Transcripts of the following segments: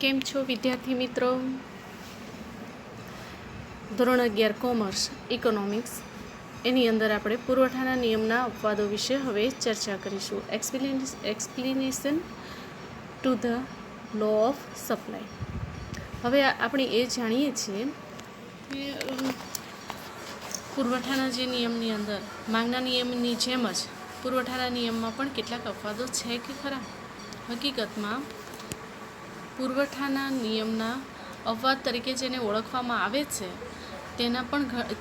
કેમ છો વિદ્યાર્થી મિત્રો? ધોરણ 11 કોમર્સ ઇકોનોમિક્સ એની અંદર આપણે પુરવઠાના નિયમના અપવાદો વિશે હવે ચર્ચા કરીશું. Explanation to the law of supply. હવે આપણે એ જાણીએ છીએ કે પુરવઠાના જે નિયમની અંદર માંગના નિયમની જેમ જ પુરવઠાના નિયમમાં પણ કેટલાક અપવાદો છે કે ખરા? હકીકતમાં પુરવઠાના નિયમના અપવાદ તરીકે જેને ઓળખવામાં આવે છે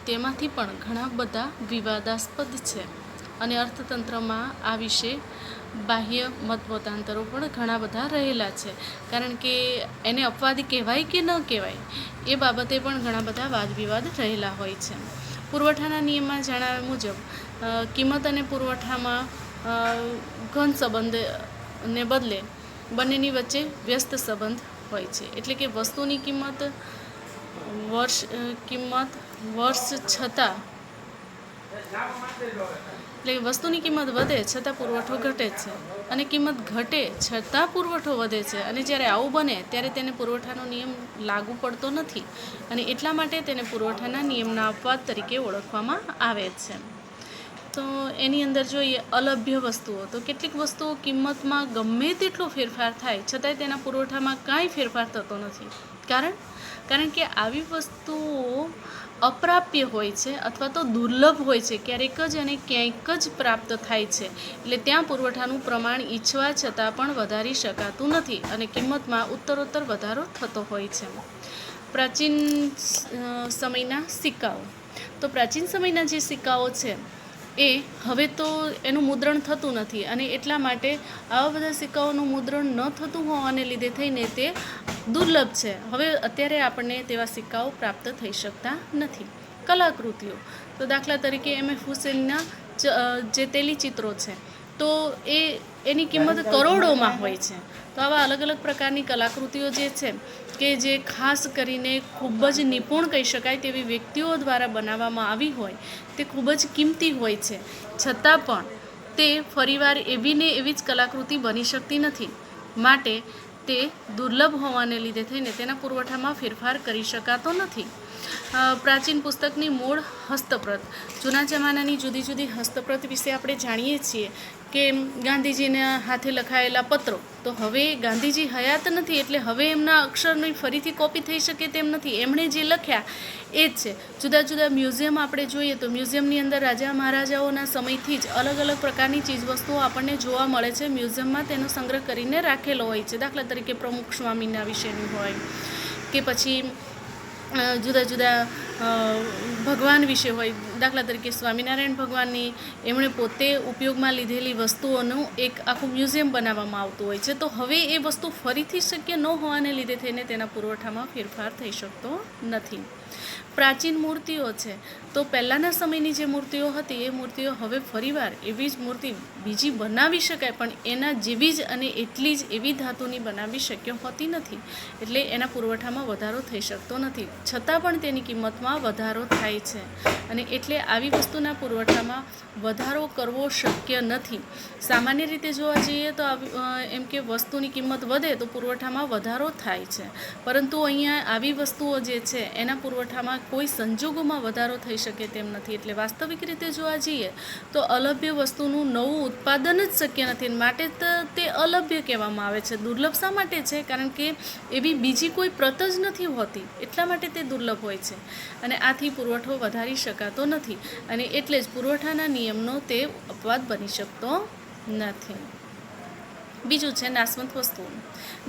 તેમાંથી પણ ઘણા બધા વિવાદાસ્પદ છે અને અર્થતંત્રમાં આ વિશે બાહ્ય મતમતાંતરો પણ ઘણા બધા રહેલા છે. કારણ કે એને અપવાદ કહેવાય કે ન કહેવાય એ બાબતે પણ ઘણા બધા વાદ વિવાદ રહેલા હોય છે. પુરવઠાના નિયમમાં જણાવ્યા મુજબ કિંમત અને પુરવઠામાં ઘન સંબંધને બદલે બંનેની વચ્ચે વ્યસ્ત સંબંધ હોય છે. એટલે કે વસ્તુની કિંમત વર્ષ છતાં વસ્તુની કિંમત વધે છતાં પુરવઠો ઘટે છે અને કિંમત ઘટે છતાં પુરવઠો વધે છે. અને જ્યારે આવું બને ત્યારે તેને પુરવઠાનો નિયમ લાગુ પડતો નથી અને એટલા માટે તેને પુરવઠાના નિયમના અપવાદ તરીકે ઓળખવામાં આવે છે. તો એની અંદર જોઈએ અલભ્ય વસ્તુઓ. તો કેટલીક વસ્તુઓ કિંમતમાં ગમે તેટલો ફેરફાર થાય છતાંય તેના પુરવઠામાં કાંઈ ફેરફાર થતો નથી. કારણ કે આવી વસ્તુઓ અપ્રાપ્ય હોય છે અથવા તો દુર્લભ હોય છે. ક્યારેક જ અને ક્યાંક જ પ્રાપ્ત થાય છે. એટલે ત્યાં પુરવઠાનું પ્રમાણ ઈચ્છવા છતાં પણ વધારી શકાતું નથી અને કિંમતમાં ઉત્તરોત્તર વધારો થતો હોય છે. પ્રાચીન સમયના સિક્કાઓ. તો પ્રાચીન સમયના જે સિક્કાઓ છે એ હવે તો એનું મુદ્રણ થતું નથી અને એટલા માટે આવા બધા સિક્કાઓનું મુદ્રણ ન થતું હોવાને લીધે થઈને તે દુર્લભ છે. હવે અત્યારે આપણને તેવા સિક્કાઓ પ્રાપ્ત થઈ શકતા નથી. કલાકૃતિઓ. તો દાખલા તરીકે એમ.એફ. હુસેનના જે તેલી ચિત્રો છે તો એની કિંમત કરોડોમાં હોય છે. તો આવા અલગ અલગ પ્રકારની કલાકૃતિઓ જે છે કે જે ખાસ કરીને ખૂબ જ નિપુણ કહી શકાય તેવી વ્યક્તિઓ દ્વારા બનાવવામાં આવી હોય તે ખૂબ જ કિંમતી હોય છે. છતાં પણ તે ફરીવાર એવી જ કલાકૃતિ બની શકતી નથી. માટે તે દુર્લભ હોવાને લીધે થઈને તેના પુરવઠામાં ફેરફાર કરી શકાતો નથી. પ્રાચીન પુસ્તકની મૂળ હસ્તપ્રત. જૂના જમાનાની જુદી જુદી હસ્તપ્રત વિશે આપણે જાણીએ છીએ કે ગાંધીજીના હાથે લખાયેલા પત્રો. તો હવે ગાંધીજી હયાત નથી એટલે હવે એમના અક્ષરની ફરીથી કોપી થઈ શકે તેમ નથી. એમણે જે લખ્યા એ જ છે. જુદા જુદા મ્યુઝિયમ આપણે જોઈએ તો મ્યુઝિયમની અંદર રાજા મહારાજાઓના સમયથી જ અલગ અલગ પ્રકારની ચીજવસ્તુઓ આપણને જોવા મળે છે. મ્યુઝિયમમાં તેનો સંગ્રહ કરીને રાખેલો હોય છે. દાખલા તરીકે પ્રમુખ સ્વામીના વિશેની હોય કે પછી જુદા જુદા ભગવાન વિશે હોય. દાખલા તરીકે સ્વામિનારાયણ ભગવાનની એમણે પોતે ઉપયોગમાં લીધેલી વસ્તુઓનું એક આખું મ્યુઝિયમ બનાવવામાં આવતું હોય છે. તો હવે એ વસ્તુ ફરીથી શક્ય ન હોવાને લીધે થઈને તેના પુરવઠામાં ફેરફાર થઈ શકતો નથી. પ્રાચીન મૂર્તિઓ છે. તો પહેલાંના સમયની જે મૂર્તિઓ હતી એ મૂર્તિઓ હવે ફરીવાર એવી જ મૂર્તિ બીજી બનાવી શકાય પણ એના જેવી જ અને એટલી જ એવી ધાતુની બનાવવી શક્ય હોતી નથી. એટલે એના પુરવઠામાં વધારો થઈ શકતો નથી. છતાં પણ તેની કિંમતમાં વધારો થાય છે અને એટલે આવી વસ્તુના પુરવઠામાં વધારો કરવો શક્ય નથી. સામાન્ય રીતે જોવા જઈએ તો એમ કે વસ્તુની કિંમત વધે તો પુરવઠામાં વધારો થાય છે. પરંતુ અહીંયા આવી વસ્તુઓ જે છે એના પુરવઠામાં કોઈ સંજોગોમાં વધારો થઈ શકે તેમ નથી. એટલે વાસ્તવિક રીતે જોવા જઈએ તો અલભ્ય વસ્તુનું નવું ઉત્પાદન જ શક્ય નથી. માટે તે અલભ્ય કહેવામાં આવે છે. દુર્લભ શા માટે છે? કારણ કે એવી બીજી કોઈ પ્રત જ નથી હોતી એટલા માટે તે દુર્લભ હોય છે અને આથી પુરવઠો વધારી શકાતો નથી અને એટલે જ પુરવઠાના નિયમનો તે અપવાદ બની શકતો નથી. બીજું છે નાશવંત વસ્તુઓ.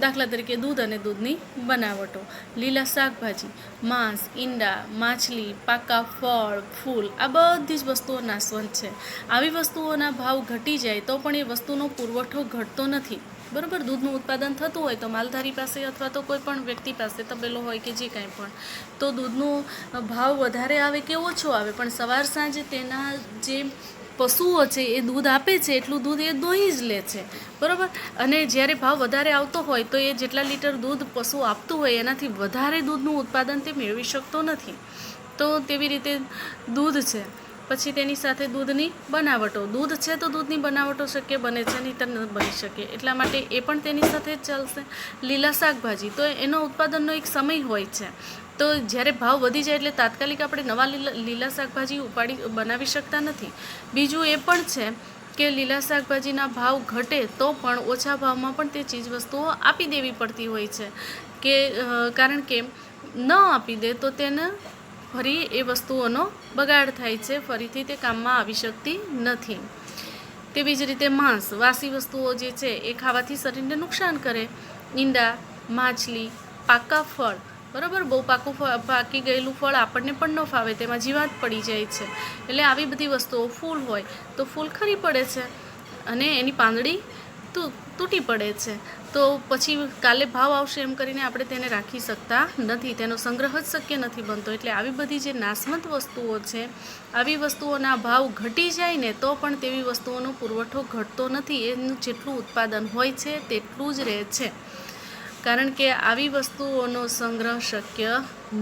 દાખલા તરીકે દૂધ અને દૂધની બનાવટો, લીલા શાકભાજી, માંસ, ઈંડા, માછલી, પાકા ફળ, ફૂલ આ બધી જ વસ્તુઓ નાશવંત છે. આવી વસ્તુઓના ભાવ ઘટી જાય તો પણ એ વસ્તુનો પુરવઠો ઘટતો નથી. બરાબર. દૂધનું ઉત્પાદન થતું હોય તો માલધારી પાસે અથવા તો કોઈ પણ વ્યક્તિ પાસે તબેલો હોય કે જે કાંઈ પણ તો દૂધનો ભાવ વધારે આવે કે ઓછો આવે પણ સવાર સાંજે તેના જે પશુઓ છે એ દૂધ આપે છે એટલું દૂધ એ દોહી જ લે છે. બરાબર. અને જ્યારે ભાવ વધારે આવતો હોય તો એ જેટલા લીટર દૂધ પશુ આપતું હોય એનાથી વધારે દૂધનું ઉત્પાદન તે મેળવી શકતો નથી. તો તેવી રીતે દૂધ છે પછી તેની સાથે દૂધની બનાવટો, દૂધ છે તો દૂધની બનાવટો શક્ય બને છે, નહીં તો ન બની શકે, એટલા માટે એ પણ તેની સાથે જ ચાલશે. લીલા શાકભાજી, તો એનો ઉત્પાદનનો એક સમય હોય છે, તો જ્યારે ભાવ વધી જાય એટલે તાત્કાલિક આપણે નવા લીલા શાકભાજી બનાવી શકતા નથી. બીજું એ પણ છે કે લીલા શાકભાજીના ભાવ ઘટે તો પણ ઓછા ભાવમાં પણ તે ચીજવસ્તુઓ આપી દેવી પડતી હોય છે, કારણ કે ન આપી દે તો તેને ફરી એ વસ્તુઓનો બગાડ થાય છે, ફરીથી તે કામમાં આવી શકતી નથી. તેવી જ રીતે માંસ, વાસી વસ્તુઓ જે છે એ ખાવાથી શરીરને નુકસાન કરે. ઈંડા, માછલી, પાકા ફળ, બરાબર, બહુ પાકી ગયેલું ફળ આપણને પણ ન ફાવે, તેમાં જીવાત પડી જાય છે, એટલે આવી બધી વસ્તુઓ. ફૂલ હોય તો ફૂલ ખરી પડે છે અને એની પાંદડી તૂટી પડે છે, તો પછી કાલે ભાવ આવશે એમ કરીને આપણે તેને રાખી શકતા નથી, તેનો સંગ્રહ જ શક્ય નથી બનતો. એટલે આવી બધી જે નાશવંત વસ્તુઓ છે, આવી વસ્તુઓના ભાવ ઘટી જાય ને તો પણ તેવી વસ્તુઓનો પુરવઠો ઘટતો નથી, એનું જેટલું ઉત્પાદન હોય છે તેટલું જ રહે છે, કારણ કે આવી વસ્તુઓનો સંગ્રહ શક્ય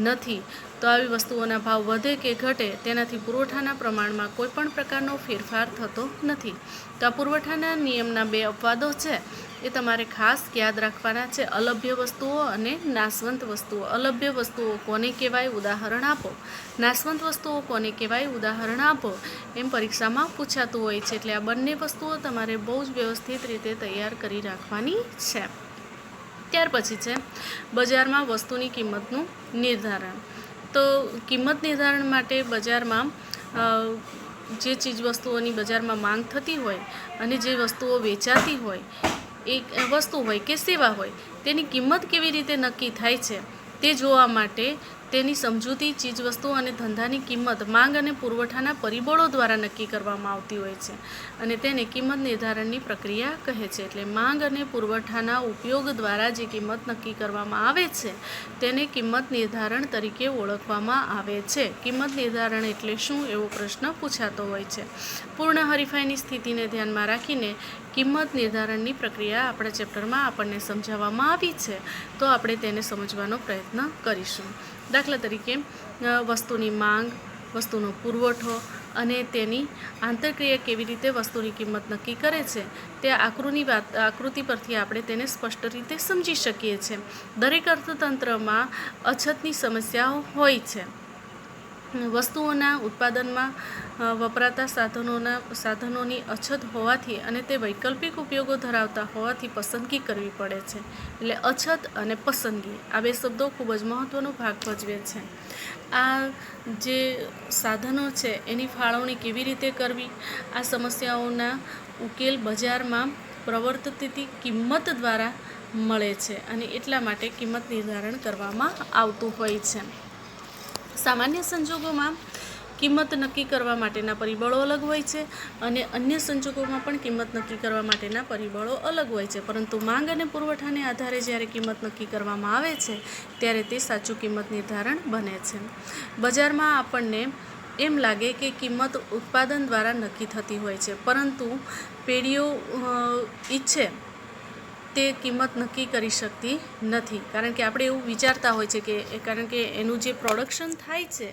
નથી. તો આવી વસ્તુઓના ભાવ વધે કે ઘટે તેનાથી પુરવઠાના પ્રમાણમાં કોઈ પણ પ્રકારનો ફેરફાર થતો નથી. તો આ પુરવઠાના નિયમના 2 અપવાદો છે, એ તમારે ખાસ યાદ રાખવાના છે. અલભ્ય વસ્તુઓ અને નાશવંત વસ્તુઓ. અલભ્ય વસ્તુઓ કોને કહેવાય, ઉદાહરણ આપો. નાશવંત વસ્તુઓ કોને કહેવાય, ઉદાહરણ આપો. એમ પરીક્ષામાં પૂછાતું હોય છે, એટલે આ બંને વસ્તુઓ તમારે બહુ જ વ્યવસ્થિત રીતે તૈયાર કરી રાખવાની છે. ત્યાર પછી છે બજારમાં વસ્તુની કિંમતનું નિર્ધારણ. તો કિંમત નિર્ધારણ માટે બજારમાં જે ચીજવસ્તુઓની બજારમાં માંગ થતી હોય અને જે વસ્તુઓ વેચાતી હોય, એક વસ્તુ હોય કે સેવા હોય, તેની કિંમત કેવી રીતે નક્કી થાય છે તે જોવા માટે તેની સમજૂતી ચીજવસ્તુઓ અને ધંધાની કિંમત માંગ અને પુરવઠાના પરિબળો દ્વારા નક્કી કરવામાં આવતી હોય છે, અને તેને કિંમત નિર્ધારણની પ્રક્રિયા કહે છે. એટલે માંગ અને પુરવઠાના ઉપયોગ દ્વારા જે કિંમત નક્કી કરવામાં આવે છે તેને કિંમત નિર્ધારણ તરીકે ઓળખવામાં આવે છે. કિંમત નિર્ધારણ એટલે શું, એવો પ્રશ્ન પૂછાતો હોય છે. પૂર્ણ હરીફાઈની સ્થિતિને ધ્યાનમાં રાખીને કિંમત નિર્ધારણની પ્રક્રિયા આપણા ચેપ્ટરમાં આપણને સમજાવવામાં આવી છે, તો આપણે તેને સમજવાનો પ્રયત્ન કરીશું. દાખલા તરીકે વસ્તુની માંગ, વસ્તુનો પુરવઠો અને તેની આંતરક્રિયા કેવી રીતે વસ્તુની કિંમત નક્કી કરે છે તે આકૃતિ પરથી આપણે તેને સ્પષ્ટ રીતે સમજી શકીએ છીએ. દરેક અર્થતંત્રમાં અછતની સમસ્યાઓ હોય છે. વસ્તુઓના ઉત્પાદનમાં વપરાતા સાધનોની અછત હોવાથી અને તે વૈકલ્પિક ઉપયોગો ધરાવતા હોવાથી પસંદગી કરવી પડે છે. એટલે અછત અને પસંદગી, આ 2 શબ્દો ખૂબ જ મહત્ત્વનો ભાગ ભજવે છે. આ જે સાધનો છે એની ફાળવણી કેવી રીતે કરવી, આ સમસ્યાઓના ઉકેલ બજારમાં પ્રવર્તતી કિંમત દ્વારા મળે છે, અને એટલા માટે કિંમત નિર્ધારણ કરવામાં આવતું હોય છે. સામાન્ય સંજોગોમાં કિંમત નક્કી કરવા માટેના પરિબળો અલગ હોય છે અને અન્ય સંજોગોમાં પણ કિંમત નક્કી કરવા માટેના પરિબળો અલગ હોય છે, પરંતુ માંગ અને પુરવઠાને આધારે જ્યારે કિંમત નક્કી કરવામાં આવે છે ત્યારે તે સાચું કિંમત નિર્ધારણ બને છે. બજારમાં આપણને એમ લાગે કે કિંમત ઉત્પાદન દ્વારા નક્કી થતી હોય છે, પરંતુ પેઢીઓ ઈચ્છે તે કિંમત નક્કી કરી શકતી નથી, કારણ કે આપણે એવું વિચારતા હોય છે કે કારણ કે એનું જે પ્રોડક્શન થાય છે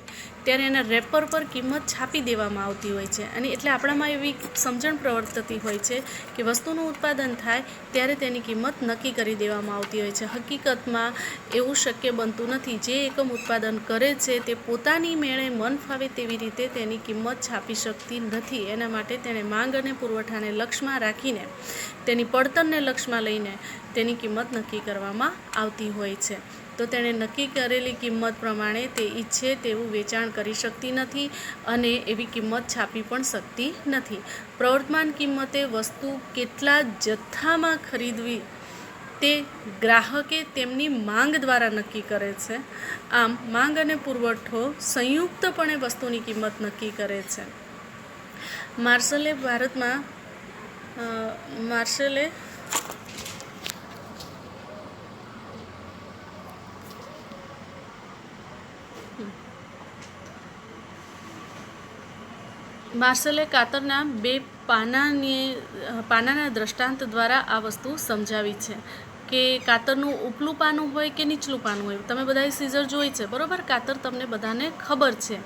ત્યારે એના રેપર પર કિંમત છાપી દેવામાં આવતી હોય છે, અને એટલે આપણામાં એવી સમજણ પ્રવર્તતી હોય છે કે વસ્તુનું ઉત્પાદન થાય ત્યારે તેની કિંમત નક્કી કરી દેવામાં આવતી હોય છે. હકીકતમાં એવું શક્ય બનતું નથી. જે એકમ ઉત્પાદન કરે છે તે પોતાની મેળે મન ફાવે તેવી રીતે તેની કિંમત છાપી શકતી નથી. એના માટે તેણે માંગ અને પુરવઠાને લક્ષમાં રાખીને, તેની પડતરને લક્ષમાં લઈને તેની કિંમત નક્કી કરવામાં આવતી હોય છે. તો તેણે નક્કી કરેલી કિંમત પ્રમાણે તે ઈચ્છે તેવું વેચાણ કરી શકતી નથી અને એવી કિંમત છાપી પણ શકતી નથી. પ્રવર્તમાન કિંમતે વસ્તુ કેટલા જથ્થામાં ખરીદવી તે ગ્રાહકે તેમની માંગ દ્વારા નક્કી કરે છે. આમ માંગ અને પુરવઠો સંયુક્તપણે વસ્તુની કિંમત નક્કી કરે છે. માર્શલે કાતરના 2 પાનાના દ્રષ્ટાંત દ્વારા આ વસ્તુ સમજાવી છે કે કાતરનું ઉપલું પાનું હોય કે નીચલું પાનું હોય. તમે બધાએ સીઝર જોઈ છે બરાબર, કાતર તમને બધાને ખબર છે.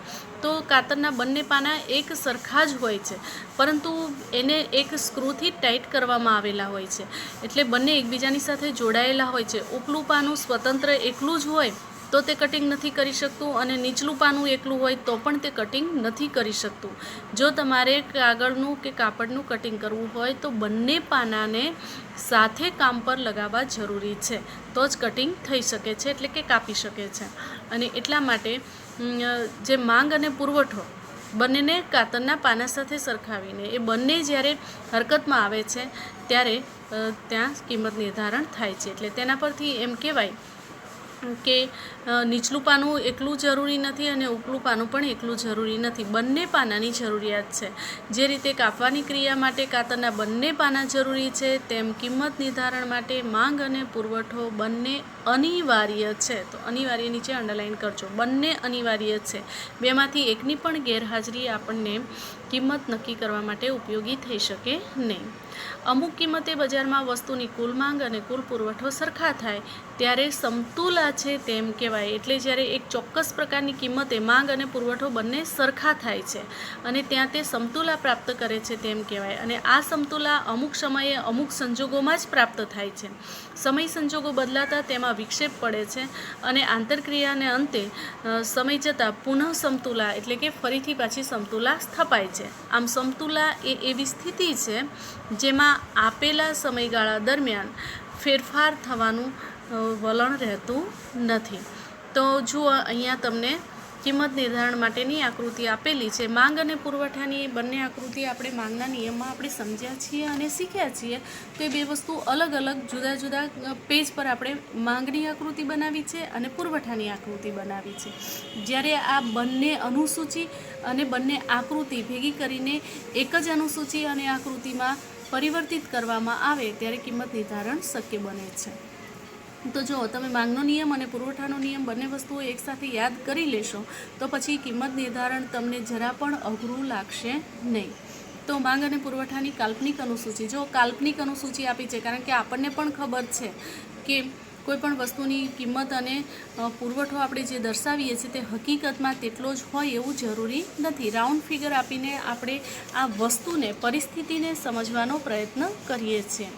તો કાતરના બંને પાના એક સરખા જ હોય છે, પરંતુ એને એક સ્ક્રૂથી ટાઈટ કરવામાં આવેલા હોય છે, એટલે બંને એકબીજાની સાથે જોડાયેલા હોય છે. ઉપલું પાનું સ્વતંત્ર એકલું જ હોય તો તે કટિંગ નથી કરી શકતું, અને નીચલું પાનું એકલું હોય તો પણ તે કટિંગ નથી કરી શકતું. જો તમારે કાગળનું કે કાપડનું કટિંગ કરવું હોય તો બંને પાનાને સાથે કામ પર લગાવવા જરૂરી છે, તો જ કટિંગ થઈ શકે છે, એટલે કે કાપી શકે છે. અને એટલા માટે જે માંગ અને પુરવઠો બંનેને કાતરના પાના સાથે સરખાવીને એ બંને જ્યારે હરકતમાં આવે છે ત્યારે ત્યાં કિંમત નિર્ધારણ થાય છે. એટલે તેના પરથી એમ કહેવાય કે નીચલું પાનું એકલું જરૂરી નથી અને ઉપલું પાનું પણ એકલું જરૂરી નથી, બંને પાનાની જરૂરિયાત છે. જે રીતે કાપવાની ક્રિયા માટે કાતરના બંને પાના જરૂરી છે, તેમ કિંમત નિર્ધારણ માટે માંગ અને પુરવઠો બંને અનિવાર્ય છે. તો અનિવાર્ય નીચે અંડરલાઇન કરજો, બંને અનિવાર્ય છે. બેમાંથી એકની પણ ગેરહાજરી આપણને કિંમત નક્કી કરવા માટે ઉપયોગી થઈ શકે નહીં. અમુક કિંમતે બજારમાં વસ્તુની કુલ માંગ અને કુલ પુરવઠો સરખા થાય ત્યારે સમતુલા છે તેમ કહેવાય. એટલે જ્યારે એક ચોક્કસ પ્રકારની કિંમતે માંગ અને પુરવઠો બંને સરખા થાય છે અને ત્યાં તે સમતુલા પ્રાપ્ત કરે છે તેમ કહેવાય. અને આ સમતુલા અમુક સમયે અમુક સંજોગોમાં જ પ્રાપ્ત થાય છે. સમય સંજોગો બદલાતા તેમાં વિક્ષેપ પડે છે અને આંતરક્રિયાને અંતે સમય જતાં પુનઃ સમતુલા એટલે કે ફરીથી પાછી સમતુલા સ્થપાય છે. આમ સમતુલા એ એવી સ્થિતિ છે જેમાં આપેલા સમયગાળા દરમિયાન ફેરફાર થવાનું વલણ રહેતું નથી. તો જુઓ, અહીંયા તમને કિંમત નિર્ધારણ માટેની આકૃતિ આપેલી છે. માંગ અને પુરવઠાની બંને આકૃતિ આપણે માંગના નિયમમાં આપણે સમજ્યા છીએ અને શીખ્યા છીએ. તો એ બે વસ્તુ અલગ અલગ જુદા જુદા પેજ પર આપણે માંગની આકૃતિ બનાવી છે અને પુરવઠાની આકૃતિ બનાવી છે. જ્યારે આ બંને અનુસૂચિ અને બંને આકૃતિ ભેગી કરીને એક જ અનુસૂચિ અને આકૃતિમાં પરિવર્તિત કરવામાં આવે ત્યારે કિંમત નિર્ધારણ શક્ય બને છે. તો જો તમે માંગનો નિયમ અને પુરવઠાનો નિયમ બંને વસ્તુઓ એકસાથે યાદ કરી લેશો તો પછી કિંમત નિર્ધારણ તમને જરા પણ અઘરું લાગશે નહીં. તો માંગ અને પુરવઠાની કાલ્પનિક અનુસૂચિ, જો કાલ્પનિક અનુસૂચિ આપી છે કારણ કે આપણને પણ ખબર છે કે કોઈ પણ વસ્તુની કિંમત અને પુરવઠો આપણે જે દર્શાવીએ છીએ તે હકીકતમાં તેટલો જ હોય એવું જરૂરી નથી. રાઉન્ડ ફિગર આપીને આપણે આ વસ્તુને, પરિસ્થિતિને સમજવાનો પ્રયત્ન કરીએ છીએ.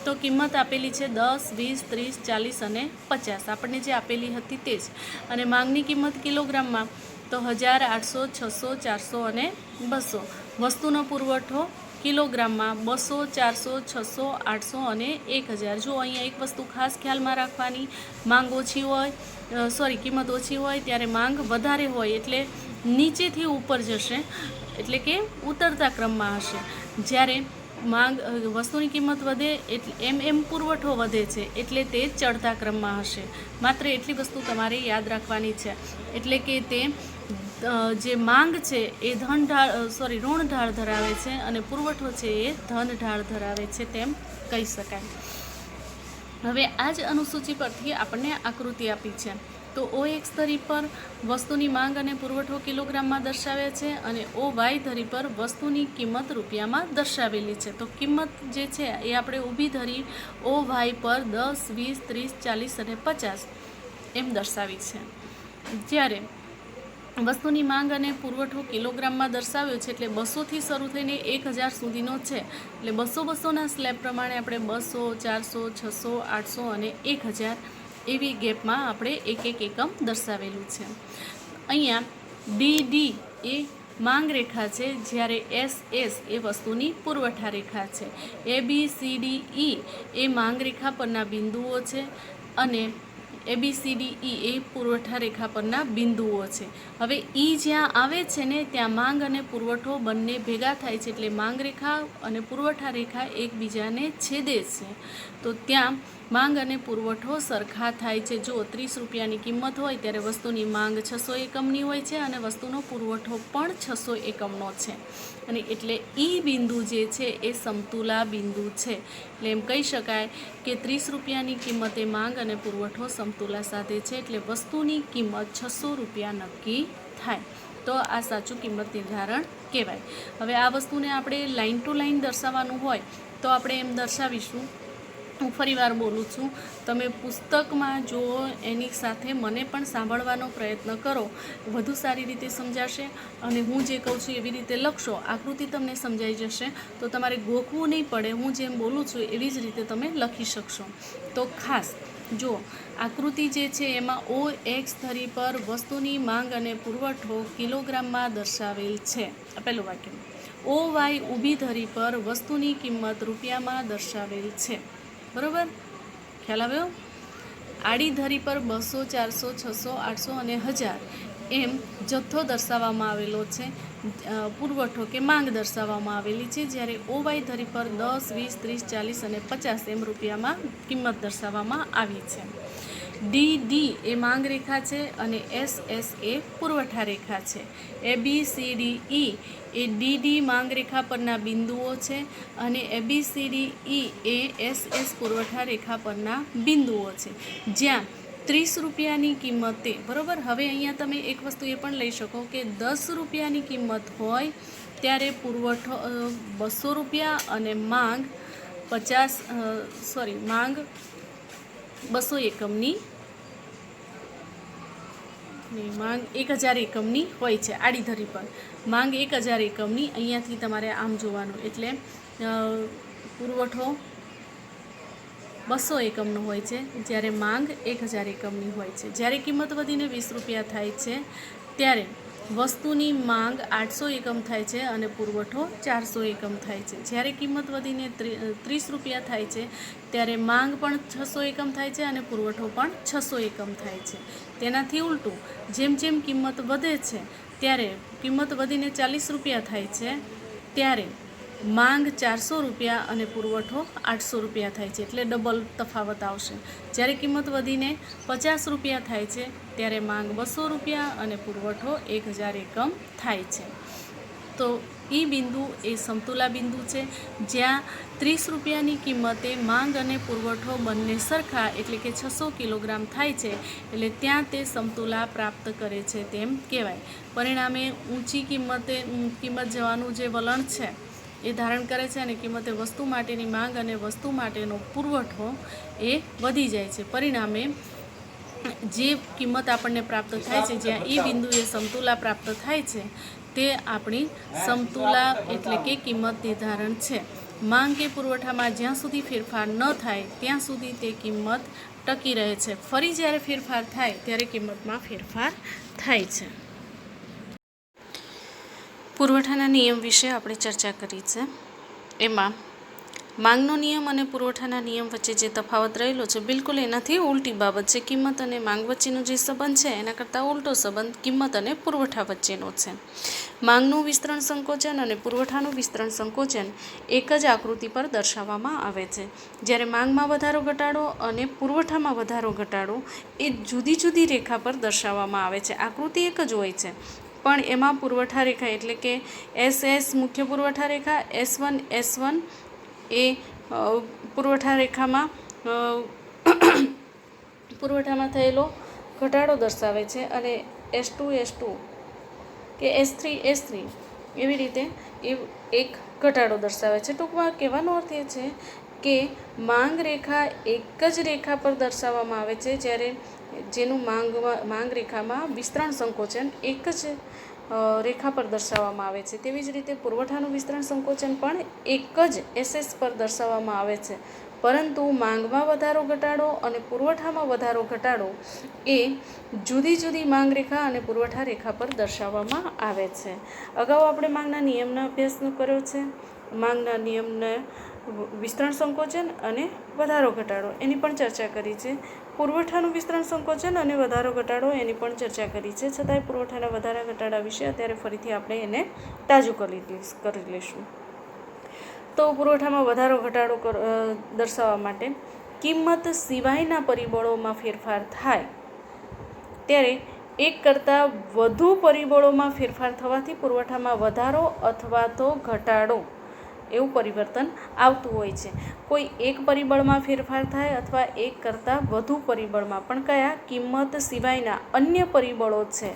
તો કિંમત આપેલી છે 10, 20, 30, 40 અને 50, આપણને જે આપેલી હતી તે જ. અને માંગની કિંમત કિલોગ્રામમાં તો 1000, 800, 600, 400 અને 200. વસ્તુનો પુરવઠો કિલોગ્રામમાં 200, 400, 600, 800 અને 1000. જો અહીંયા એક વસ્તુ ખાસ ખ્યાલમાં રાખવાની, માંગ ઓછી હોય, કિંમત ઓછી હોય ત્યારે માંગ વધારે હોય એટલે નીચેથી ઉપર જશે, એટલે કે ઉતરતા ક્રમમાં હશે. જ્યારે માંગ વસ્તુની કિંમત વધે એટલે એમ પુરવઠો વધે છે એટલે તે ચડતા ક્રમમાં હશે. માત્ર એટલી વસ્તુ તમારે યાદ રાખવાની છે, એટલે કે તે જે માંગ છે એ ઋણ ઢાળ ધરાવે છે અને પુરવઠો છે એ ધન ઢાળ ધરાવે છે તેમ કહી શકાય. હવે આ જ અનુસૂચિ પરથી આપણને આકૃતિ આપી છે. તો O1 ધરી પર વસ્તુની માંગ અને પુરવઠો કિલોગ્રામમાં દર્શાવે છે અને OY ધરી પર વસ્તુની કિંમત રૂપિયામાં દર્શાવેલી છે. તો કિંમત જે છે એ આપણે ઊભી ધરી OY પર 10, 20, 30, 40 અને 50 એમ દર્શાવી છે. જ્યારે વસ્તુની માંગ અને પુરવઠો કિલોગ્રામમાં દર્શાવ્યો છે એટલે 200થી શરૂ થઈને 1000 સુધીનો છે. એટલે 200-200ના સ્લેબ પ્રમાણે આપણે 200, 400, 600, 800 અને 1000 એવી ગેપમાં આપણે એક એક એકમ દર્શાવેલું છે. અહીંયા DD એ માંગ રેખા છે, જ્યારે SS એ વસ્તુની પુરવઠા રેખા છે. ABCDE એ માંગ રેખા પરના બિંદુઓ છે અને ABCDE એ પુરવઠા રેખા પરના બિંદુઓ છે. હવે જ્યાં આવે છે ને ત્યાં માંગ અને પુરવઠો બંને ભેગા થાય છે એટલે માંગ રેખા અને પુરવઠા રેખા એકબીજાને છેદે છે. તો ત્યાં માંગ અને પુરવઠો સરખા થાય છે. જો 30 રૂપિયાની કિંમત હોય ત્યારે વસ્તુની માંગ 600 એકમની હોય છે અને વસ્તુનો પુરવઠો પણ 600 એકમનો છે. અને એટલે બિંદુ જે છે એ સમતુલા બિંદુ છે. એટલે એમ કહી શકાય કે 30 રૂપિયાની કિંમતે માંગ અને પુરવઠો સમતુલા સાધે છે એટલે વસ્તુની કિંમત 600 રૂપિયા નક્કી થાય. તો આ સાચું કિંમત નિર્ધારણ કહેવાય. હવે આ વસ્તુને આપણે લાઇન ટુ લાઇન દર્શાવવાનું હોય તો આપણે એમ દર્શાવીશું હું ફરીવાર બોલું છું, તમે પુસ્તકમાં જુઓ, એની સાથે મને પણ સાંભળવાનો પ્રયત્ન કરો, વધુ સારી રીતે સમજાશે. અને હું જે કહું છું એવી રીતે લખશો, આકૃતિ તમને સમજાઈ જશે, તો તમારે ગોખવું નહીં પડે. હું જેમ બોલું છું એવી જ રીતે તમે લખી શકશો. તો ખાસ જો આકૃતિ જે છે એમાં OX ધરી પર વસ્તુની માંગ અને પુરવઠો કિલોગ્રામમાં દર્શાવેલ છે. આ પહેલું વાક્ય. OY ઊભી ધરી પર વસ્તુની કિંમત રૂપિયામાં દર્શાવેલ છે. બરાબર, ખ્યાલ આવ્યો? આડી ધરી પર 200, 400, 600, 800 અને 1000 એમ જથ્થો દર્શાવવામાં આવેલો છે, પુરવઠો કે માંગ દર્શાવવામાં આવેલી છે. જ્યારે OY ધરી પર 10, 20, 30, 40 અને 50 એમ રૂપિયામાં કિંમત દર્શાવવામાં આવી છે. DD એ માંગ રેખા છે અને SS એ પુરવઠા રેખા છે. ABCDE એ DD માંગ રેખા પરના બિંદુઓ છે અને ABCDE એ SS પુરવઠા રેખા પરના બિંદુઓ છે. જ્યાં 30 રૂપિયાની કિંમતે, બરાબર, હવે અહીંયા તમે એક વસ્તુ એ પણ લઈ શકો કે 10 રૂપિયાની કિંમત હોય ત્યારે પુરવઠો 200 રૂપિયા અને માંગ 200 એકમની, માંગ 1000 એકમની હોય છે. આડી ધરી પર માંગ 1000 એકમની, અહીંયાથી તમારે આમ જોવાનું, એટલે પુરવઠો 200 એકમનો હોય છે, જ્યારે માંગ 1000 એકમની હોય છે. જ્યારે કિંમત વધીને 20 રૂપિયા થાય છે ત્યારે વસ્તુની માંગ 800 એકમ થાય છે અને પુરવઠો 400 એકમ થાય છે. જ્યારે કિંમત વધીને 30 રૂપિયા થાય છે ત્યારે માંગ પણ 600 એકમ થાય છે અને પુરવઠો પણ 600 એકમ થાય છે. તેનાથી ઉલટું, જેમ જેમ કિંમત વધે છે ત્યારે કિંમત વધીને 40 રૂપિયા થાય છે ત્યારે માંગ 400 રૂપિયા અને પુરવઠો 800 રૂપિયા થાય છે, એટલે ડબલ તફાવત આવશે. જ્યારે કિંમત વધીને 50 રૂપિયા થાય છે ત્યારે માંગ 200 રૂપિયા અને પુરવઠો 1000 એકમ થાય છે. તો એ બિંદુ એ સમતુલા બિંદુ છે, જ્યાં 30 રૂપિયાની કિંમતે માંગ અને પુરવઠો બંને સરખા, એટલે કે 600 કિલોગ્રામ થાય છે, એટલે ત્યાં તે સમતુલા પ્રાપ્ત કરે છે તેમ કહેવાય. પરિણામે ઊંચી કિંમત જવાનું જે વલણ છે એ ધારણ કરે છે અને કિંમતે વસ્તુ માટેની માંગ અને વસ્તુ માટેનો પુરવઠો એ વધી જાય છે. પરિણામે જે કિંમત આપણને પ્રાપ્ત થાય છે, જ્યાં એ બિંદુએ સમતુલા પ્રાપ્ત થાય છે, તે આપણી સમતુલા એટલે કે કિંમત નિર્ધારણ છે. માંગ કે પુરવઠામાં જ્યાં સુધી ફેરફાર ન થાય ત્યાં સુધી તે કિંમત ટકી રહે છે. ફરી જ્યારે ફેરફાર થાય ત્યારે કિંમતમાં ફેરફાર થાય છે. પુરવઠાના નિયમ વિશે આપણે ચર્ચા કરી છે. એમાં માંગનો નિયમ અને પુરવઠાના નિયમ વચ્ચે જે તફાવત રહેલો છે, બિલકુલ એનાથી ઉલટી બાબત છે. કિંમત અને માંગ વચ્ચેનો જે સંબંધ છે એના કરતાં ઉલટો સંબંધ કિંમત અને પુરવઠા વચ્ચેનો છે. માંગનું વિસ્તરણ સંકોચન અને પુરવઠાનું વિસ્તરણ સંકોચન એક જ આકૃતિ પર દર્શાવવામાં આવે છે. જ્યારે માંગમાં વધારો ઘટાડો અને પુરવઠામાં વધારો ઘટાડો એ જુદી જુદી રેખા પર દર્શાવવામાં આવે છે. આકૃતિ એક જ હોય છે પણ એમાં પુરવઠા રેખા એટલે કે SS મુખ્ય પુરવઠા રેખા, S1 એ પુરવઠા રેખામાં પુરવઠામાં થયેલો ઘટાડો દર્શાવે છે અને S2 કે S3 એવી રીતે એક ઘટાડો દર્શાવે છે. ટૂંકમાં કહેવાનો અર્થ એ છે કે માંગ રેખા એક જ રેખા પર દર્શાવવામાં આવે છે, જ્યારે જેનું માંગ રેખામાં વિસ્તરણ સંકોચન એક જ રેખા પર દર્શાવવામાં આવે છે. તેવી જ રીતે પુરવઠાનું વિસ્તરણ સંકોચન પણ એક જ SS પર દર્શાવવામાં આવે છે, પરંતુ માંગમાં વધારો ઘટાડો અને પુરવઠામાં વધારો ઘટાડો એ જુદી જુદી માંગ રેખા અને પુરવઠા રેખા પર દર્શાવવામાં આવે છે. અગાઉ આપણે માંગના નિયમનો અભ્યાસ કર્યો છે. માંગના નિયમને વિસ્તરણ સંકોચન અને વધારો ઘટાડો એની પણ ચર્ચા કરી છે. પુરવઠાનું વિસ્તરણ સંકોચન અને વધારો ઘટાડો એની પણ ચર્ચા કરી છે. છતાંય પુરવઠાના વધારા ઘટાડા વિશે અત્યારે ફરીથી આપણે એને તાજું કરી લઈશું. તો પુરવઠામાં વધારો ઘટાડો દર્શાવવા માટે કિંમત સિવાયના પરિબળોમાં ફેરફાર થાય ત્યારે એક કરતાં વધુ પરિબળોમાં ફેરફાર થવાથી પુરવઠામાં વધારો અથવા તો ઘટાડો એવું પરિવર્તન આવતું હોય છે. કોઈ એક પરિબળમાં ફેરફાર થાય અથવા એક કરતાં વધુ પરિબળમાં, પણ કયા કિંમત સિવાયના અન્ય પરિબળો છે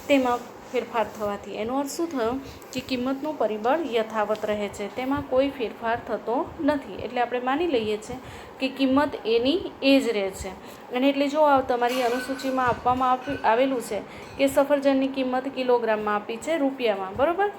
તેમાં ફેરફાર થવાથી એનો અર્થ શું થયો કે કિંમતનું પરિબળ યથાવત રહે છે, તેમાં કોઈ ફેરફાર થતો નથી. એટલે આપણે માની લઈએ છીએ કે કિંમત એની એ જ રહે છે. અને એટલે જો તમારી અનુસૂચિમાં આપવામાં આવેલું છે કે સફરજનની કિંમત કિલોગ્રામમાં આપી છે રૂપિયામાં, બરાબર.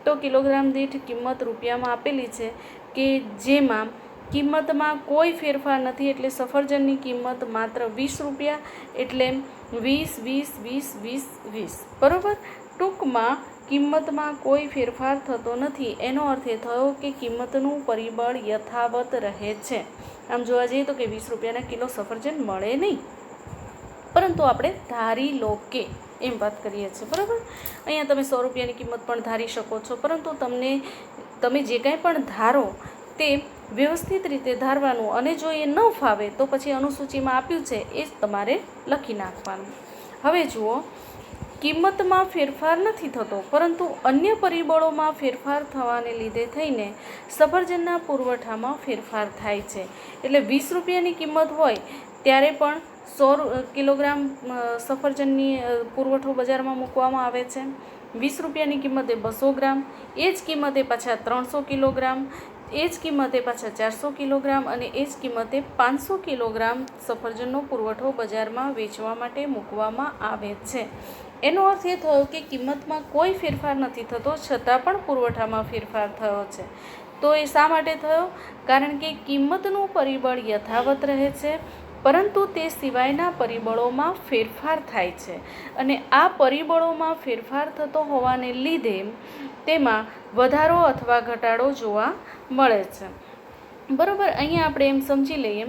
તો કિલોગ્રામ દીઠ કિંમત રૂપિયામાં આપેલી છે કે જેમાં કિંમતમાં કોઈ ફેરફાર નથી, એટલે સફરજનની કિંમત માત્ર 20 રૂપિયા, એટલે 20 20 20 20 20, બરાબર. ટૂંકમાં કિંમતમાં કોઈ ફેરફાર થતો નથી, એનો અર્થ એ થયો કે કિંમતનું પરિબળ યથાવત રહે છે. આમ જોવા જઈએ તો કે 20 રૂપિયાના કિલો સફરજન મળે નહીં, પરંતુ આપણે ધારી લો કે એમ વાત કરીએ છીએ, બરાબર. અહીંયા તમે 100 રૂપિયાની કિંમત પણ ધારી શકો છો, પરંતુ તમે જે કાંઈ પણ ધારો તે વ્યવસ્થિત રીતે ધારવાનું, અને જો એ ન ફાવે તો પછી અનુસૂચિમાં આપ્યું છે એ જ તમારે લખી નાખવાનું. હવે જુઓ, કિંમતમાં ફેરફાર નથી થતો, પરંતુ અન્ય પરિબળોમાં ફેરફાર થવાને લીધે થઈને સફરજનના પુરવઠામાં ફેરફાર થાય છે. એટલે 20 રૂપિયાની કિંમત હોય ત્યારે પણ 100 કિલોગ્રામ સફરજનની પુરવઠો બજારમાં મૂકવામાં આવે છે. 20 રૂપિયાની કિંમતે 200 ગ્રામ, એ જ કિંમતે પાછા 300 કિલોગ્રામ, એ જ કિંમતે પાછા 400 કિલોગ્રામ અને એ જ કિંમતે 500 કિલોગ્રામ સફરજનનો પુરવઠો બજારમાં વેચવા માટે મૂકવામાં આવે છે. એનો અર્થ એ થયો કે કિંમતમાં કોઈ ફેરફાર નથી થતો, છતાં પણ પુરવઠામાં ફેરફાર થયો છે. તો એ શા માટે થયો? કારણ કે કિંમતનું પરિબળ યથાવત રહે છે, પરંતુ તે સિવાયના પરિબળોમાં ફેરફાર થાય છે. અને આ પરિબળોમાં ફેરફાર થતો હોવાને લીધે તેમાં વધારો અથવા ઘટાડો જોવા મળે છે, બરાબર. અહીંયા આપણે એમ સમજી લઈએ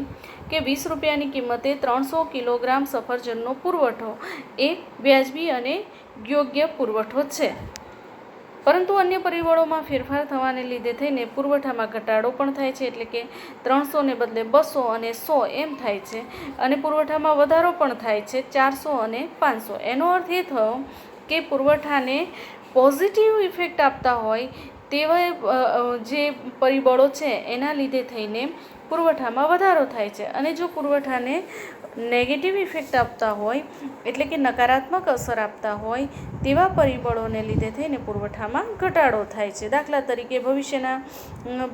કે 20 રૂપિયાની કિંમતે 300 કિલોગ્રામ સફરજનનો પુરવઠો એ વ્યાજબી અને યોગ્ય પુરવઠો છે, પરંતુ અન્ય પરિબળોમાં ફેરફાર થવાને લીધે થઈને પુરવઠામાં ઘટાડો પણ થાય છે. એટલે કે 300 ને બદલે 200 અને 100 એમ થાય છે, અને પુરવઠામાં વધારો પણ થાય છે 400 અને 500. એનો અર્થ એ થયો કે પુરવઠાને પોઝિટિવ ઇફેક્ટ આપતા હોય તેવા જે પરિબળો છે એના લીધે થઈને પુરવઠામાં વધારો થાય છે, અને જો પુરવઠાને નેગેટિવ ઇફેક્ટ આપતા હોય, એટલે કે નકારાત્મક અસર આપતા હોય તેવા પરિબળોને લીધે થઈને પુરવઠામાં ઘટાડો થાય છે. દાખલા તરીકે ભવિષ્યના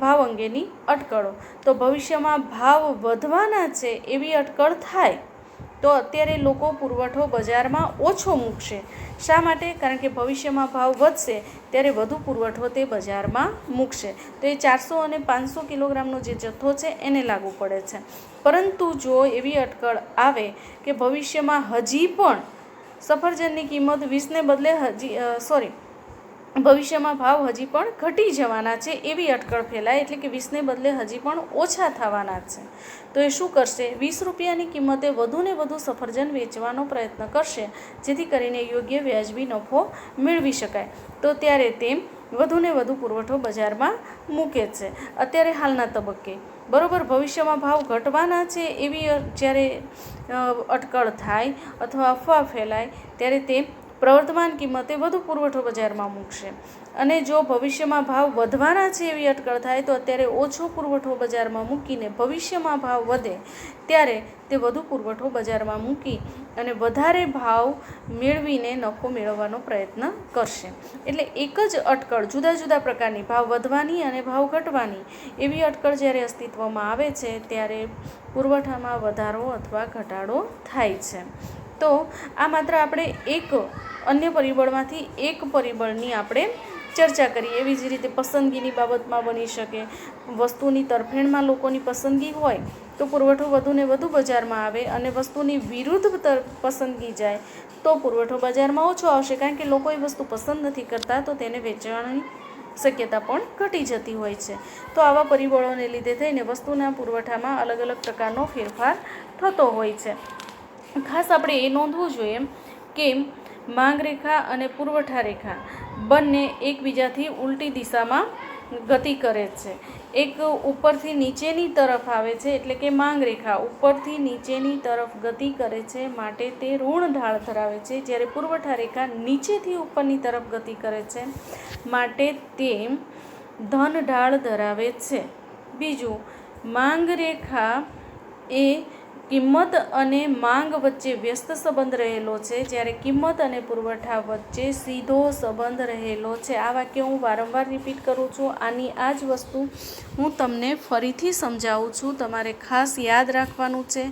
ભાવ અંગેની અટકળો. તો ભવિષ્યમાં ભાવ વધવાના છે એવી અટકળ થાય તો અત્યારે લોકો પુરવઠો બજારમાં ઓછો મૂકશે. શા માટે? કારણ કે ભવિષ્યમાં ભાવ વધશે ત્યારે વધુ પુરવઠો તે બજારમાં મૂકશે. તો એ 400 અને 500 કિલોગ્રામનો જે જથ્થો છે એને લાગુ પડે છે. પરંતુ જો એવી અટકળ આવે કે ભવિષ્યમાં હજી પણ સફરજનની કિંમત 20 ને બદલે ભવિષ્યમાં ભાવ હજી પણ ઘટી જવાના છે એવી અટકળ ફેલાય, એટલે કે 20 ને બદલે હજી પણ ઓછા થવાના છે, તો એ શું કરશે? 20 રૂપિયાની કિંમતે વધુને વધુ સફરજન વેચવાનો પ્રયત્ન કરશે, જેથી કરીને યોગ્ય વ્યાજબી નફો મેળવી શકાય. તો ત્યારે તે વધુને વધુ પુરવઠો બજારમાં મૂકે છે. અત્યારે હાલના તબક્કે, બરાબર, ભવિષ્યમાં ભાવ ઘટવાના છે એવી જ્યારે અટકળ થાય અથવા અફવા ફેલાય ત્યારે તે પ્રવર્તમાન કિંમતે વધુ પુરવઠો બજારમાં મૂકશે. અને જો ભવિષ્યમાં ભાવ વધવાના છે એવી અટકળ થાય તો અત્યારે ઓછો પુરવઠો બજારમાં મૂકીને ભવિષ્યમાં ભાવ વધે ત્યારે તે વધુ પુરવઠો બજારમાં મૂકી અને વધારે ભાવ મેળવીને નફો મેળવવાનો પ્રયત્ન કરશે. એટલે એક જ અટકળ, જુદા જુદા પ્રકારની ભાવ વધવાની અને ભાવ ઘટવાની એવી અટકળ જ્યારે અસ્તિત્વમાં આવે છે ત્યારે પુરવઠામાં વધારો અથવા ઘટાડો થાય છે. તો આ માત્ર આપણે એક અન્ય પરિબળમાંથી એક પરિબળની આપણે ચર્ચા કરીએ. એવી જ રીતે પસંદગીની બાબતમાં બની શકે. વસ્તુની તરફેણમાં લોકોની પસંદગી હોય તો પુરવઠો વધુને વધુ બજારમાં આવે, અને વસ્તુની વિરુદ્ધ પસંદગી જાય તો પુરવઠો બજારમાં ઓછો આવશે, કારણ કે લોકો એ વસ્તુ પસંદ નથી કરતા, તો તેને વેચવાની શક્યતા પણ ઘટી જતી હોય છે. તો આવા પરિબળોને લીધે થઈને વસ્તુના પુરવઠામાં અલગ અલગ પ્રકારનો ફેરફાર થતો હોય છે. ખાસ આપણે એ નોંધવું જોઈએ કે માંગ રેખા અને પુરવઠા રેખા બંને એકબીજાથી ઉલટી દિશામાં ગતિ કરે છે. એક ઉપરથી નીચેની તરફ આવે છે, એટલે કે માંગ રેખા ઉપરથી નીચેની તરફ ગતિ કરે છે, માટે તે ઋણ ઢાળ ધરાવે છે, જ્યારે પુરવઠા રેખા નીચેથી ઉપરની તરફ ગતિ કરે છે, માટે તે ધન ઢાળ ધરાવે છે. બીજું, માંગ રેખા એ કિંમત અને માંગ વચ્ચે વ્યસ્ત સંબંધ રહેલો છે, જ્યારે કિંમત અને પુરવઠા વચ્ચે સીધો સંબંધ રહેલો છે. આ વાક્ય હું વારંવાર રિપીટ કરું છું. આની આ જ વસ્તુ હું તમને ફરીથી સમજાવું છું. તમારે ખાસ યાદ રાખવાનું છે.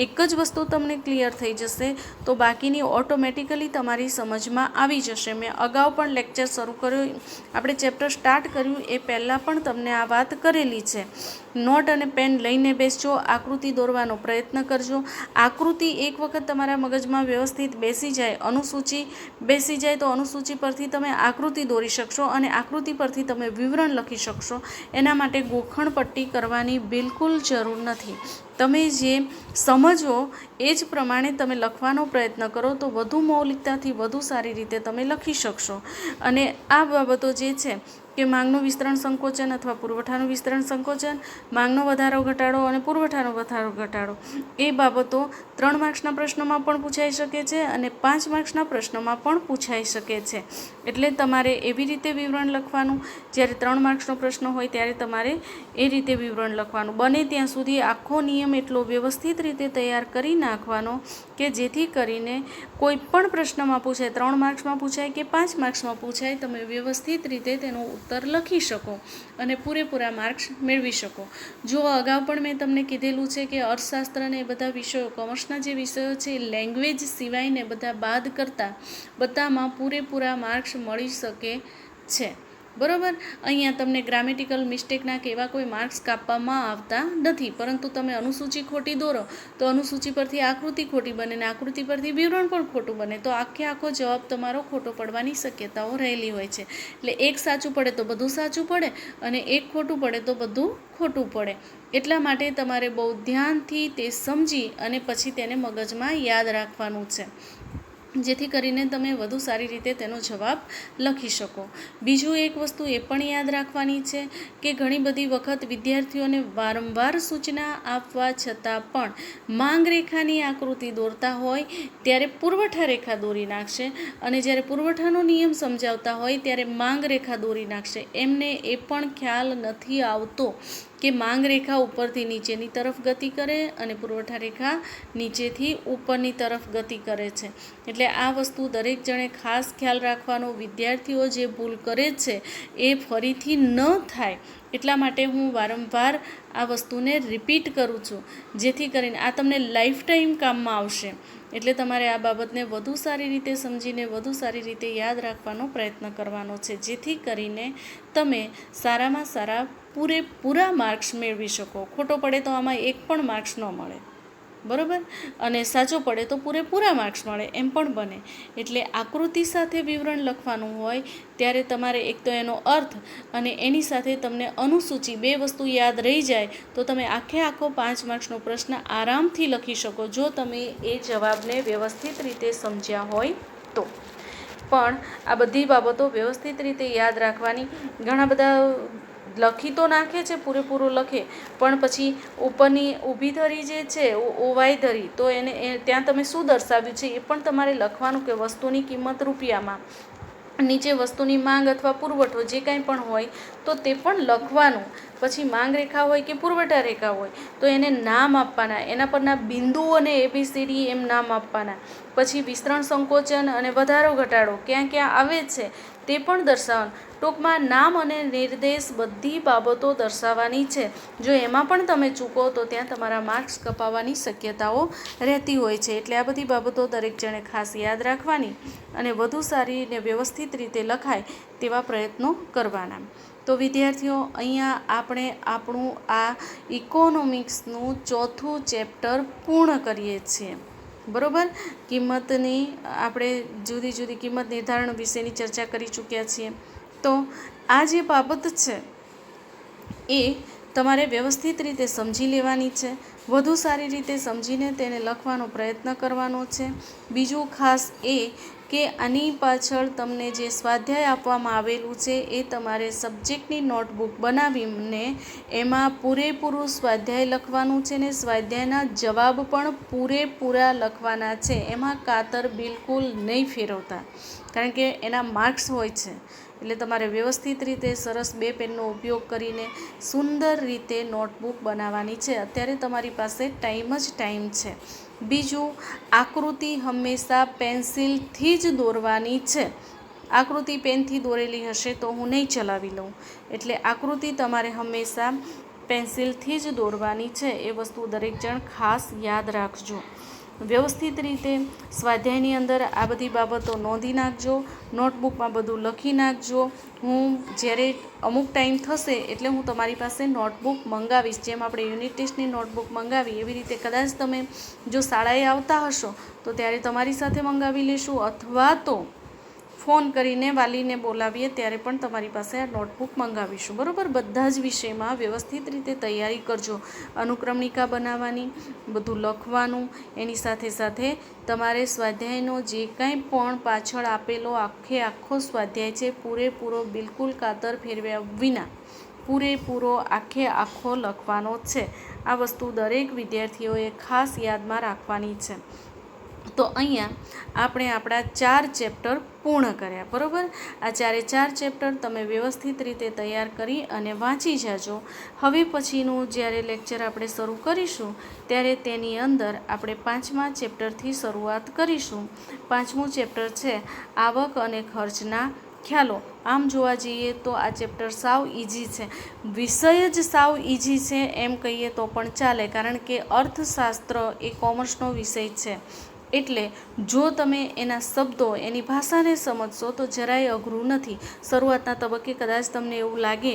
એક જ વસ્તુ તમને ક્લિયર થઈ જશે તો બાકીની ઓટોમેટિકલી તમારી સમજમાં આવી જશે. મેં અગાઉ પણ લેક્ચર શરૂ કર્યો, આપણે ચેપ્ટર સ્ટાર્ટ કર્યું એ પહેલાં પણ તમને આ વાત કરેલી છે. નોટ અને પેન લઈને બેસજો, આકૃતિ દોરવાનો પ્રયત્ન કરજો. આકૃતિ એક વખત તમારા મગજમાં વ્યવસ્થિત બેસી જાય, અનુસૂચિ બેસી જાય તો અનુસૂચિ પરથી તમે આકૃતિ દોરી શકશો અને આકૃતિ પરથી તમે વિવરણ લખી શકશો. એના માટે ગોખણ પટ્ટી કરવાની બિલકુલ જરૂર નથી. તમે જે સમજો એ જ પ્રમાણે તમે લખવાનો પ્રયત્ન કરો તો વધુ મૌલિકતાથી વધુ સારી રીતે તમે લખી શકશો. અને આ બાબતો જે છે કે માંગનું વિસ્તરણ સંકોચન અથવા પુરવઠાનું વિસ્તરણ સંકોચન, માંગનો વધારો ઘટાડો અને પુરવઠાનો વધારો ઘટાડો, એ બાબતો 3 માર્ક્સના પ્રશ્નોમાં પણ પૂછાઈ શકે છે અને 5 માર્ક્સના પ્રશ્નોમાં પણ પૂછાઈ શકે છે. એટલે તમારે એવી રીતે વિવરણ લખવાનું, જ્યારે 3 માર્ક્સનો પ્રશ્ન હોય ત્યારે તમારે એ રીતે વિવરણ લખવાનું. બને ત્યાં સુધી આખો નિયમ એટલો વ્યવસ્થિત રીતે તૈયાર કરી નાખવાનો કે જેથી કરીને કોઈ પણ પ્રશ્નમાં પૂછાય, 3 માર્ક્સમાં પૂછાય કે 5 માર્ક્સમાં પૂછાય, તમે વ્યવસ્થિત રીતે તેનો ઉત્તર લખી શકો અને પૂરેપૂરા માર્ક્સ મેળવી શકો. જો અગાઉ પણ મેં તમને કીધેલું છે કે અર્થશાસ્ત્ર અને એ બધા વિષયો, કોમર્સના જે વિષયો છે, લેંગ્વેજ સિવાયને બધા બાદ કરતાં બધામાં પૂરેપૂરા માર્ક્સ મળી શકે છે. બરાબર. અહીંયા તમને ગ્રામેટિકલ મિસ્ટેકના કે એવા કોઈ માર્ક્સ કાપવામાં આવતા નથી, પરંતુ તમે અનુસૂચિ ખોટી દોરો તો અનુસૂચિ પરથી આકૃતિ ખોટી બને અને આકૃતિ પરથી વિવરણ પણ ખોટું બને તો આખો જવાબ તમારો ખોટો પડવાની શક્યતાઓ રહેલી હોય છે. એટલે એક સાચું પડે તો બધું સાચું પડે અને એક ખોટું પડે તો બધું ખોટું પડે. એટલા માટે તમારે બહુ ધ્યાનથી તે સમજી અને પછી તેને મગજમાં યાદ રાખવાનું છે, જેથી કરીને તમે વધુ સારી રીતે તેનો જવાબ લખી શકો. બીજું એક વસ્તુ એ પણ યાદ રાખવાની છે કે ઘણી બધી વખત વિદ્યાર્થીઓને વારંવાર સૂચના આપવા છતાં પણ માંગ રેખાની આકૃતિ દોરતા હોય ત્યારે પુરવઠા રેખા દોરી નાખશે અને જ્યારે પુરવઠાનો નિયમ સમજાવતા હોય ત્યારે માંગ રેખા દોરી નાખશે. એમને એ પણ ખ્યાલ નથી આવતો કે માંગ રેખા ઉપરથી નીચેની તરફ ગતિ કરે અને પુરવઠા રેખા નીચેથી ઉપરની તરફ ગતિ કરે છે. એટલે આ વસ્તુ દરેક જણે ખાસ ખ્યાલ રાખવાનો. વિદ્યાર્થીઓ જે ભૂલ કરે છે એ ફરીથી ન થાય એટલા માટે હું વારંવાર આ વસ્તુને રિપીટ કરું છું, જેથી કરીને આ તમને લાઈફ ટાઈમ કામમાં આવશે. એટલે તમારે આ બાબતને વધુ સારી રીતે સમજીને વધુ સારી રીતે યાદ રાખવાનો પ્રયત્ન કરવાનો છે, જેથી કરીને તમે સારામાં સારા પૂરેપૂરા માર્ક્સ મેળવી શકો. ખોટો પડે તો આમાં એક પણ માર્ક્સ ન મળે, બરાબર, અને સાચો પડે તો પૂરેપૂરા માર્ક્સ મળે, એમ પણ બને. એટલે આકૃતિ સાથે વિવરણ લખવાનું હોય ત્યારે તમારે એક તો એનો અર્થ અને એની સાથે તમને અનુસૂચિ, 2 વસ્તુ યાદ રહી જાય તો તમે આખો 5 માર્ક્સનો પ્રશ્ન આરામથી લખી શકો, જો તમે એ જવાબને વ્યવસ્થિત રીતે સમજ્યા હોય તો. પણ આ બધી બાબતો વ્યવસ્થિત રીતે યાદ રાખવાની. ઘણા બધા લખી તો નાખે છે, પૂરેપૂરું લખે, પણ પછી ઉપરની ઊભી ધરી જે છે, ઓવાઈ ધરી, તો એને ત્યાં તમે શું દર્શાવ્યું છે એ પણ તમારે લખવાનું કે વસ્તુની કિંમત રૂપિયામાં, નીચે વસ્તુની માંગ અથવા પુરવઠો જે કાંઈ પણ હોય તો તે પણ લખવાનું. પછી માંગ રેખા હોય કે પુરવઠા રેખા હોય તો એને નામ આપવાના, એના પરના બિંદુઓને ABCD એમ નામ આપવાના. પછી વિસ્તરણ સંકોચન અને વધારો ઘટાડો ક્યાં ક્યાં આવે છે તે પણ દર્શાવવાનું. ટૂંકમાં નામ અને નિર્દેશ બધી બાબતો દર્શાવવાની છે. જો એમાં પણ તમે ચૂકો તો ત્યાં તમારા માર્ક્સ કપાવવાની શક્યતાઓ રહેતી હોય છે. એટલે આ બધી બાબતો દરેક જણે ખાસ યાદ રાખવાની અને વધુ સારી અને વ્યવસ્થિત રીતે લખાય તેવા પ્રયત્નો કરવાના. તો વિદ્યાર્થીઓ, અહીંયા આપણે આપણું આ ઇકોનોમિક્સનું 4થું ચેપ્ટર પૂર્ણ કરીએ છીએ. બરાબર. કિંમતની આપણે જુદી જુદી કિંમત નિર્ધારણ વિશેની ચર્ચા કરી ચૂક્યા છીએ. તો આ જે બાબત છે એ તમારે વ્યવસ્થિત રીતે સમજી લેવાની છે, વધુ સારી રીતે સમજીને તેને લખવાનો પ્રયત્ન કરવાનો છે. બીજું ખાસ એ કે આની પાછળ તમને જે સ્વાધ્યાય આપવામાં આવેલું છે એ તમારે સબ્જેક્ટની નોટબુક બનાવીને એમાં પૂરેપૂરું સ્વાધ્યાય લખવાનું છે ને સ્વાધ્યાયના જવાબ પણ પૂરેપૂરા લખવાના છે. એમાં કાતર બિલકુલ નહીં ફેરવતા, કારણ કે એના માર્ક્સ હોય છે. એટલે તમારે વ્યવસ્થિત રીતે સરસ 2 પેનનો ઉપયોગ કરીને સુંદર રીતે નોટબુક બનાવવાની છે. અત્યારે તમારી પાસે ટાઈમ જ ટાઈમ છે. બીજું, આકૃતિ હંમેશા પેન્સિલથી જ દોરવાની છે. આકૃતિ પેનથી દોરેલી હશે તો હું નહીં ચલાવી લઉં, એટલે આકૃતિ તમારે હંમેશા પેન્સિલથી જ દોરવાની છે. એ વસ્તુ દરેક જણ ખાસ યાદ રાખજો. વ્યવસ્થિત રીતે સ્વાધ્યાયની અંદર આ બધી બાબતો નોંધી નાખજો, નોટબુકમાં બધું લખી નાખજો. હું જ્યારે અમુક ટાઈમ થશે એટલે હું તમારી પાસે નોટબુક મંગાવીશ. જેમ આપણે યુનિટ ટેસ્ટની નોટબુક મંગાવી એવી રીતે કદાચ તમે જો શાળાએ આવતા હશો તો ત્યારે તમારી સાથે મંગાવી લેશું, અથવા તો ફોન કરીને વાલીને બોલાવીએ ત્યારે પણ તમારી પાસે આ નોટબુક મંગાવીશું. બરાબર, બધા જ વિષયમાં વ્યવસ્થિત રીતે તૈયારી કરજો. અનુક્રમણિકા બનાવવાની, બધું લખવાનું, એની સાથે સાથે તમારે સ્વાધ્યાયનો જે કાંઈ પણ પાછળ આપેલો આખો સ્વાધ્યાય છે પૂરેપૂરો બિલકુલ કાતર ફેરવ્યા વિના પૂરેપૂરો આખો લખવાનો છે. આ વસ્તુ દરેક વિદ્યાર્થીઓએ ખાસ યાદમાં રાખવાની છે. તો અહીંયા આપણે આપણા 4 ચેપ્ટર પૂર્ણ કર્યા. બરાબર, આ 4 ચેપ્ટર તમે વ્યવસ્થિત રીતે તૈયાર કરી અને વાંચી જાજો. હવે પછીનું જ્યારે લેક્ચર આપણે શરૂ કરીશું ત્યારે તેની અંદર આપણે 5મા ચેપ્ટરથી શરૂઆત કરીશું. 5મું ચેપ્ટર છે આવક અને ખર્ચના ખ્યાલો. આમ જોવા જઈએ તો આ ચેપ્ટર સાવ ઇઝી છે, વિષય જ સાવ ઇઝી છે એમ કહીએ તો પણ ચાલે, કારણ કે અર્થશાસ્ત્ર એ કોમર્સનો વિષય છે. એટલે જો તમે એના શબ્દો, એની ભાષાને સમજશો તો જરાય અઘરું નથી. શરૂઆતના તબક્કે કદાચ તમને એવું લાગે,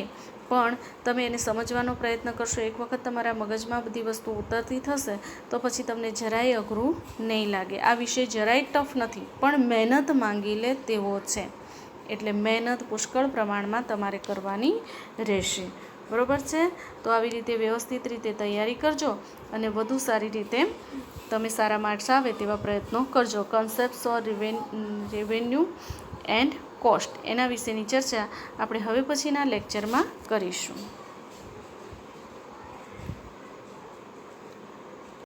પણ તમે એને સમજવાનો પ્રયત્ન કરશો, એક વખત તમારા મગજમાં બધી વસ્તુ ઉતરતી થશે તો પછી તમને જરાય અઘરું નહીં લાગે. આ વિષય જરાય ટફ નથી, પણ મહેનત માંગી લે તેવો છે. એટલે મહેનત પુષ્કળ પ્રમાણમાં તમારે કરવાની રહેશે. બરાબર છે? તો આવી રીતે વ્યવસ્થિત રીતે તૈયારી કરજો અને વધુ સારી રીતે તમે સારા માર્ક્સ આવે તેવા પ્રયત્નો કરજો. Concepts or revenue and cost એના વિશેની ચર્ચા આપણે હવે પછીના લેક્ચરમાં કરીશું.